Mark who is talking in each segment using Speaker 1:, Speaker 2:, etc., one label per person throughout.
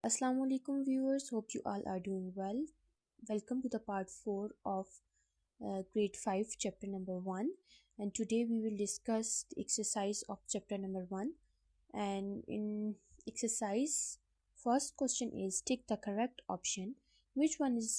Speaker 1: Assalamu alaikum viewers, hope you all are doing well. Welcome to the part 4 of grade 5 chapter number 1, and today we will discuss the exercise of chapter number 1. And in exercise, first question is tick the correct option. Which one is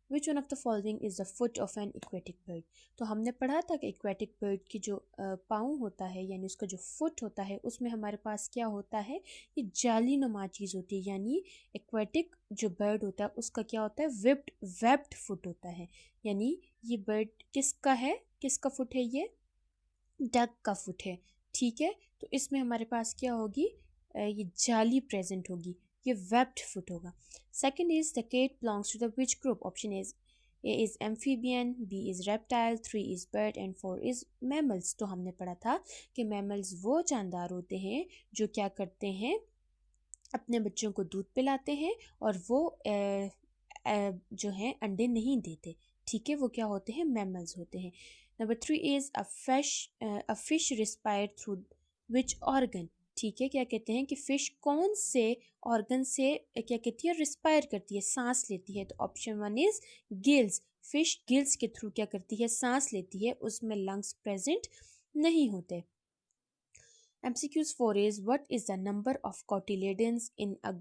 Speaker 1: which one of the following is the foot of N aquatic bird. तो हमने पढ़ा था कि aquatic bird की जो पाँव होता है यानी उसका जो फुट होता है उसमें हमारे पास क्या होता है, ये जाली नुमा चीज़ होती है। यानी एक्वेटिक जो बर्ड होता है उसका क्या होता है, वेब्ड फुट होता है। यानी ये बर्ड किसका है, किसका फुट है, ये डक का फुट है। ठीक है, तो इसमें हमारे पास क्या होगी, ये जाली प्रेजेंट होगी, ये वेब्ड फुट होगा। Second is the cat belongs to the which group. Option is A is amphibian, B is reptile, 3 is bird and 4 is mammals. तो हमने पढ़ा था कि मैमल्स वो जानदार होते हैं जो क्या करते हैं, अपने बच्चों को दूध पिलाते हैं और वो जो हैं अंडे नहीं देते। ठीक है, वो क्या होते हैं, मैमल्स होते हैं। Number 3 is a fish respire through which organ. ठीक है, क्या कहते हैं कि फिश कौन से ऑर्गन से क्या कहती है, रिस्पायर करती है, सांस लेती है। तो option 1 is gills. Fish gills के थ्रू क्या करती है, सांस लेती है, उसमें लंग्स प्रेजेंट नहीं होते। MCQs 4 is what is the number of cotyledons in a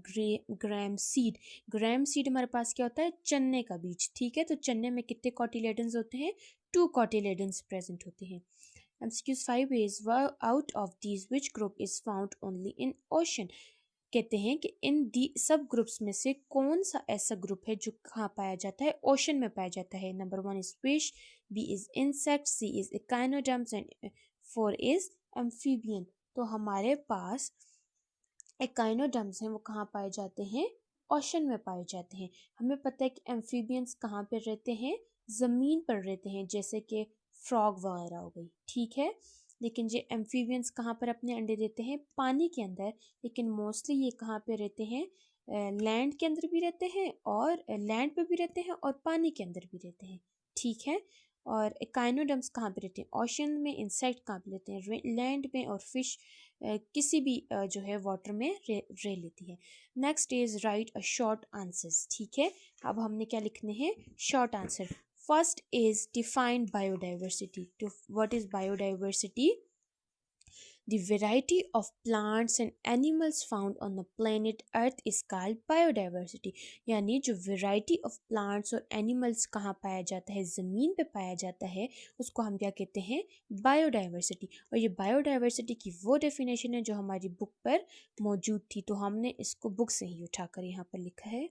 Speaker 1: gram seed। Gram seed हमारे पास क्या होता है, चने का बीज। ठीक है, तो चने में कितने कॉटिलेडन्स होते हैं, 2 कॉटिलेडन्स प्रेजेंट होते हैं। MCQs 5 is out of these which group is found only in ocean। कहते हैं कि इन दी सब ग्रुप्स में से कौन सा ऐसा ग्रुप है जो कहाँ पाया जाता है, ओशन में पाया जाता है। Number 1 is fish, B is insect, C is echinoderms and 4 is amphibian. तो हमारे पास एकाइनोडर्म्स हैं, वो कहाँ पाए जाते हैं, ओशन में पाए जाते हैं। हमें पता है कि एम्फीबियंस कहाँ पर रहते हैं, ज़मीन पर रहते हैं, जैसे कि फ्रॉग वगैरह हो गई। ठीक है, लेकिन ये एम्फीबियंस कहाँ पर अपने अंडे देते हैं, पानी के अंदर। लेकिन मोस्टली ये कहाँ पे रहते हैं, लैंड के अंदर भी रहते हैं, और लैंड पे भी रहते हैं और पानी के अंदर भी रहते हैं। ठीक है, और एकाइनोडर्म्स कहाँ पे रहते हैं, ओशन में। इंसेक्ट कहाँ पे रहते हैं, लैंड में। और फिश किसी भी जो है वाटर में रह लेती है। Next is right a short answers. ठीक है, अब हमने क्या लिखने हैं, short answer. First is define biodiversity. What is biodiversity? The variety of plants and animals found on the planet Earth is called biodiversity। यानी जो variety of plants और animals कहाँ पाया जाता है, ज़मीन पे पाया जाता है, उसको हम क्या कहते हैं, biodiversity। और ये biodiversity की वो definition है जो हमारी बुक पर मौजूद थी, तो हमने इसको बुक से ही उठाकर यहाँ पर लिखा है।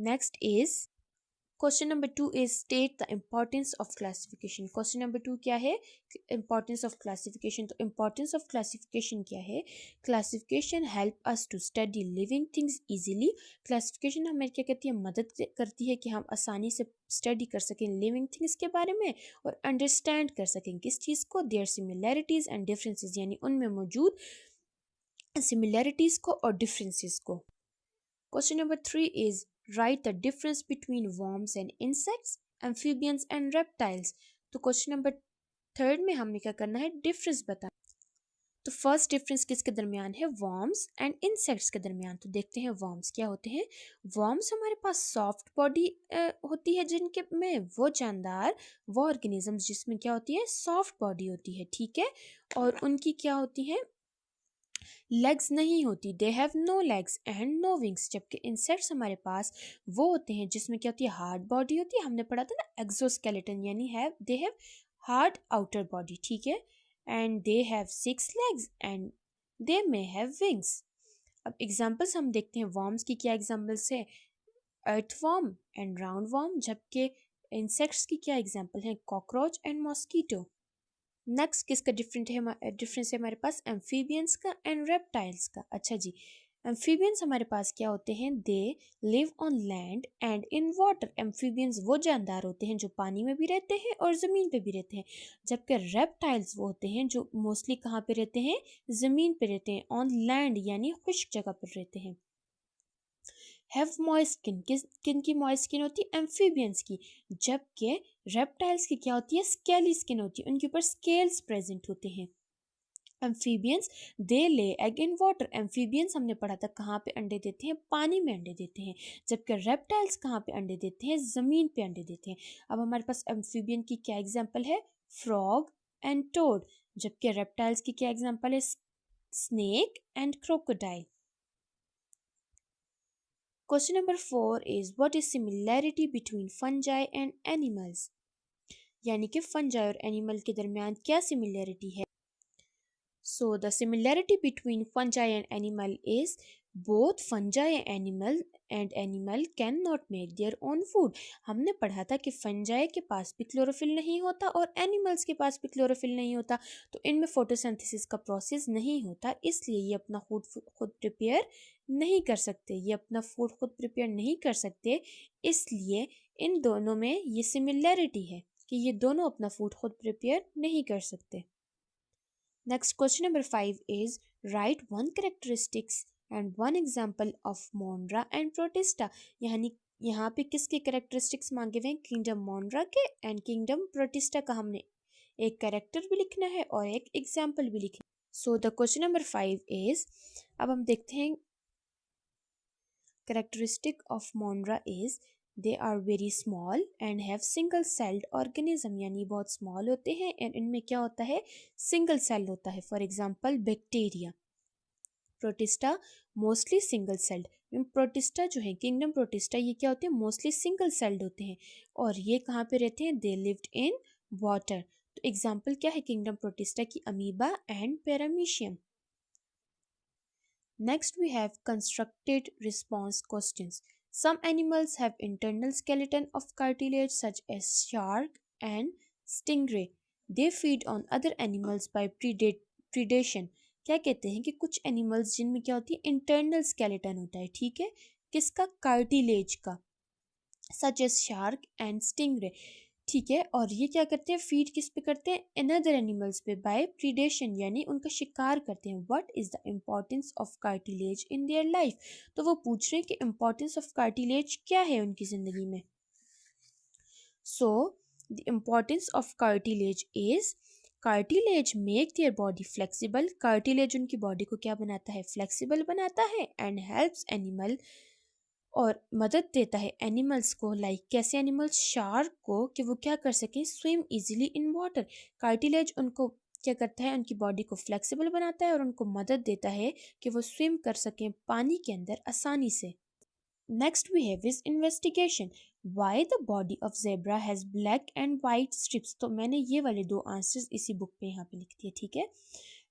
Speaker 1: Next is question number 2 is state the importance of classification. Question number 2 क्या है, इम्पोर्टेंस ऑफ क्लासिफिकेशन। तो इम्पोर्टेंस ऑफ क्लासिफिकेशन क्या है, classification help us to study living things easily. Classification हमें क्या कहती है, मदद करती है कि हम आसानी से स्टडी कर सकें लिविंग थिंग्स के बारे में और अंडरस्टैंड कर सकें किस चीज़ को, देयर सिमिलैरिटीज़ एंड डिफरेंसेस, यानी उनमें मौजूद सिमिलैरिटीज़ को और डिफरेंसेस को। Question number 3 is write the difference between worms and insects, amphibians and reptiles। तो क्वेश्चन नंबर 3 में हमने क्या करना है, डिफरेंस बताना। तो फर्स्ट डिफरेंस किसके दरमियान है, वर्म्स एंड इंसेक्ट्स के दरमियान। तो देखते हैं वर्म्स क्या होते हैं। वर्म्स हमारे पास सॉफ्ट बॉडी होती है, जिनके में वो जानदार, वो ऑर्गेनिजम्स जिसमें क्या होती है, सॉफ्ट बॉडी होती है। ठीक है, और उनकी क्या होती है, लेग्स नहीं होती, they have no legs and no wings. जबकि इंसेक्ट्स हमारे पास वो होते हैं जिसमें क्या होती है, हार्ड बॉडी होती है। हमने पढ़ा था ना एक्सोस्केलेटन, यानी they have hard outer body. ठीक है, and they have 6 legs and they may have wings. अब एग्जांपल्स हम देखते हैं वर्म्स की, क्या एग्जांपल्स है, अर्थवर्म एंड राउंड वर्म। जबकि इंसेक्ट्स की क्या एग्जांपल है, कॉकरोच एंड मॉस्कीटो। नेक्स्ट किसका डिफरेंस है हमारे पास, एम्फीबियंस का एंड रेप्टाइल्स का। अच्छा जी, एम्फीबियंस हमारे पास क्या होते हैं, they live on land and in water. Amphibians वो जानदार होते हैं जो पानी में भी रहते हैं और ज़मीन पे भी रहते हैं। जबकि रेप्टाइल्स वो होते हैं जो मोस्टली कहाँ पे रहते हैं, ज़मीन पे रहते हैं, ऑन लैंड यानी खुश्क जगह पर रहते हैं। हैव मॉइस्ट स्किन, किन की मॉइस्ट स्किन होती है, एम्फीबियंस की। जबकि रेप्टाइल्स की क्या होती है, स्केली स्किन होती है, उनके ऊपर स्केल्स प्रेजेंट होते हैं। एम्फीबियंस दे ले एग इन वाटर। एम्फीबियंस हमने पढ़ा था कहाँ पे अंडे देते हैं, पानी में अंडे देते हैं, जबकि रेप्टाइल्स कहाँ पे अंडे देते हैं, ज़मीन पे अंडे देते हैं। अब हमारे पास एम्फीबियन की क्या एग्जांपल है, फ्रॉग एंड टोड, जबकि रेप्टाइल्स की क्या एग्जांपल है, snake and crocodile. Question number 4 is what is similarity between fungi and animals, यानी कि फंजाई और एनिमल के दरमियान क्या सिमिलैरिटी है। So the similarity between fungi and animal is both fungi and animal cannot make their own food। हमने पढ़ा था कि फंजाई के पास भी क्लोरोफिल नहीं होता और एनिमल्स के पास भी क्लोरोफिल नहीं होता, तो इनमें फोटोसिंथेसिस का प्रोसेस नहीं होता, इसलिए ये अपना फूड खुद प्रिपेयर नहीं कर सकते, ये अपना फूड खुद प्रिपेयर नहीं कर सकते। इसलिए इन दोनों में ये सिमिलैरिटी है कि ये दोनों अपना फूड खुद प्रिपेयर नहीं कर सकते। Next, question number 5 is write one characteristics and one example of Monra and Protista। यानी यहाँ पे किसके कैरेक्टरिस्टिक्स मांगे हुए हैं, किंगडम मोनरा के एंड किंगडम प्रोटिस्टा का। हमने एक कैरेक्टर भी लिखना है और एक एग्जाम्पल भी लिखना है। So the question number 5 is, अब हम देखते हैं characteristic of monera is they are very small and have single celled organism, यानी बहुत स्मॉल होते हैं एंड इनमें क्या होता है, सिंगल सेल होता है। For example bacteria. Protista mostly single celled. Protista जो है किंगडम प्रोटिस्टा, ये क्या होते हैं, मोस्टली सिंगल सेल्ड होते हैं और ये कहाँ पे रहते हैं, दे लिव्ड इन वाटर। तो एग्जाम्पल क्या है किंगडम प्रोटिस्टा की, amoeba and paramecium. Next, we have constructed response questions. Some animals have internal skeleton of cartilage such as shark and stingray. They feed on other animals by predation। क्या कहते हैं कि कुछ animals जिनमें क्या होती है, इंटरनल स्केलेटन होता है, ठीक है, किसका, कार्टिलेज का, such as shark and stingray, ठीक है, और ये क्या करते हैं, फीड किस पे करते हैं, अनदर एनिमल्स पे बाय प्रीडेशन, यानी उनका शिकार करते हैं। What is the importance of cartilage in their life, तो वो पूछ रहे हैं कि इम्पोर्टेंस ऑफ कार्टिलेज क्या है उनकी जिंदगी में। So the importance of cartilage is, cartilage make their body flexible. Cartilage उनकी बॉडी को क्या बनाता है, फ्लेक्सिबल बनाता है एंड हेल्प्स एनिमल, और मदद देता है एनिमल्स को, लाइक कैसे एनिमल्स, शार्क को, कि वो क्या कर सकें, swim easily in water. Cartilage उनको क्या करता है, उनकी बॉडी को फ्लेक्सिबल बनाता है और उनको मदद देता है कि वो स्विम कर सकें पानी के अंदर आसानी से। Next we have is investigation. Why the body of zebra has black and white stripes, तो मैंने ये वाले दो आंसर्स इसी बुक पे यहाँ पे लिख दिए, ठीक है।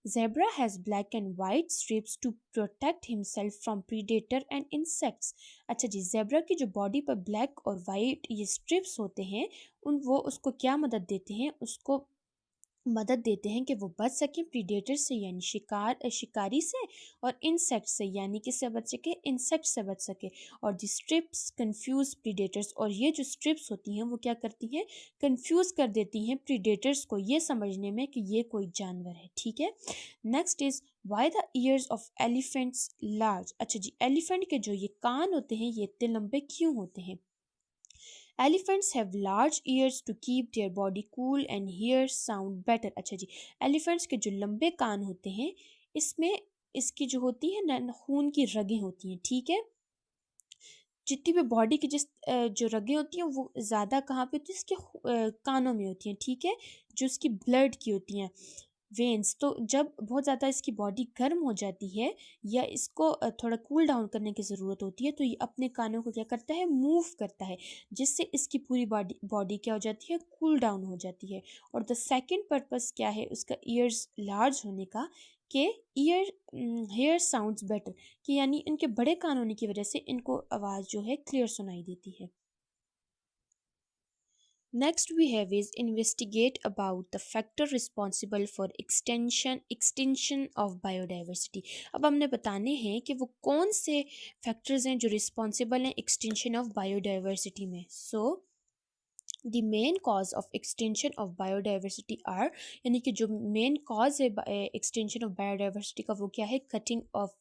Speaker 1: Zebra has black and white strips to protect himself from predator and insects। अच्छा जी, जेब्रा की जो बॉडी पर ब्लैक और वाइट ये स्ट्रिप्स होते हैं, वो उसको क्या मदद देते हैं, उसको मदद देते हैं कि वो बच सके प्रीडेटर से, यानी शिकारी से, और इंसेक्ट से, यानी किससे बच सके, इंसेक्ट से बच सके। और दी स्ट्रिप्स कंफ्यूज प्रीडेटर्स, और ये जो स्ट्रिप्स होती हैं वो क्या करती हैं, कंफ्यूज कर देती हैं प्रीडेटर्स को ये समझने में कि ये कोई जानवर है, ठीक है। Next is why the years of elephants large. अच्छा जी, एलिफेंट के जो ये कान होते हैं ये इतने लंबे क्यों होते हैं। Elephants have large ears to keep their body cool and hear sound better। अच्छा जी, एलिफेंट्स के जो लंबे कान होते हैं, इसमें इसकी जो होती है ना, खून की रगें होती हैं, ठीक है। जितनी भी बॉडी की जो रगें होती हैं वो ज़्यादा कहाँ पे होती है, इसके कानों में होती हैं, ठीक है, जो इसकी ब्लड की होती हैं, वेन्स। तो जब बहुत ज़्यादा इसकी बॉडी गर्म हो जाती है या इसको थोड़ा कूल डाउन करने की ज़रूरत होती है, तो ये अपने कानों को क्या करता है, मूव करता है, जिससे इसकी पूरी बॉडी क्या हो जाती है, कूल डाउन हो जाती है। और द सेकंड पर्पस क्या है उसका ईयर्स लार्ज होने का, कि हेयर साउंड्स बेटर, कि यानी इनके बड़े कान होने की वजह से इनको आवाज़ जो है क्लियर सुनाई देती है। Next we have is investigate about the factor responsible for extinction of biodiversity। अब हमने बताने हैं कि वो कौन से फैक्टर्स हैं जो रिस्पॉन्सिबल हैं एक्सटेंशन ऑफ बायोडाइवर्सिटी में। So the main cause of extension of biodiversity are, यानी कि जो मेन कॉज है एक्सटेंशन ऑफ बायोडाइवर्सिटी का वो क्या है, कटिंग ऑफ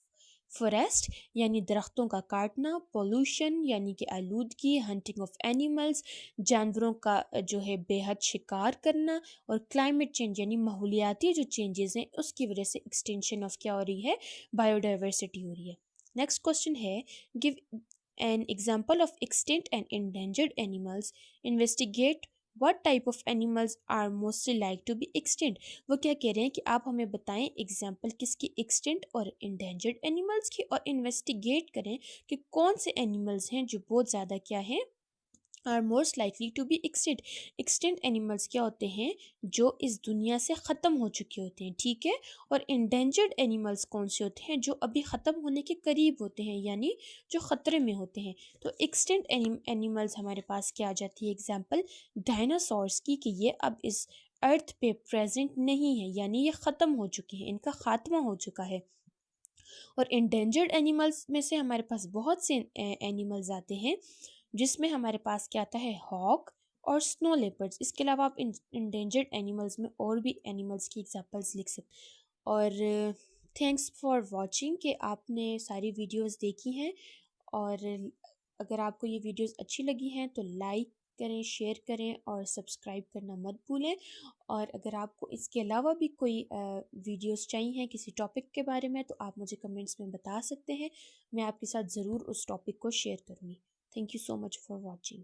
Speaker 1: फॉरेस्ट यानी दरख्तों का काटना, पोल्यूशन यानी कि आलूदगी, हंटिंग ऑफ एनिमल्स जानवरों का जो है बेहद शिकार करना, और क्लाइमेट चेंज यानी माहौलियाती जो चेंजेस हैं उसकी वजह से एक्सटेंशन ऑफ क्या हो रही है, बायोडाइवर्सिटी हो रही है। नेक्स्ट क्वेश्चन है, give an example of extinct and endangered animals, investigate what type of animals are mostly like to be extinct। वो क्या कह रहे हैं कि आप हमें बताएं एग्जाम्पल किसकी, एक्सटेंट और इंडेंजर्ड एनिमल्स की, और इन्वेस्टिगेट करें कि कौन से एनिमल्स हैं जो बहुत ज़्यादा क्या हैं, are most likely to be extinct. Extinct animals क्या होते हैं, जो इस दुनिया से ख़त्म हो चुके होते हैं, ठीक है। और इंडेंजर्ड एनिमल्स कौन से होते हैं, जो अभी ख़त्म होने के करीब होते हैं, यानी जो ख़तरे में होते हैं। तो एक्सटेंट एनिमल्स हमारे पास क्या आ जाती है एग्जाम्पल, डायनासोर्स की, कि ये अब इस अर्थ पे प्रेजेंट नहीं है, यानी ये ख़त्म हो चुके हैं, इनका खात्मा हो चुका है। और इंडेंजर्ड एनिमल्स में से हमारे पास बहुत से एनिमल्स आते हैं, जिसमें हमारे पास क्या आता है, हॉक और स्नो लेपर्ड्स। इसके अलावा आप इंडेंजर्ड एनिमल्स में और भी एनिमल्स की एग्जांपल्स लिख सकते। और थैंक्स फॉर वाचिंग, कि आपने सारी वीडियोस देखी हैं। और अगर आपको ये वीडियोस अच्छी लगी हैं तो लाइक करें, शेयर करें और सब्सक्राइब करना मत भूलें। और अगर आपको इसके अलावा भी कोई वीडियोस चाहिए किसी टॉपिक के बारे में, तो आप मुझे कमेंट्स में बता सकते हैं, मैं आपके साथ ज़रूर उस टॉपिक को शेयर करूँगी। Thank you so much for watching.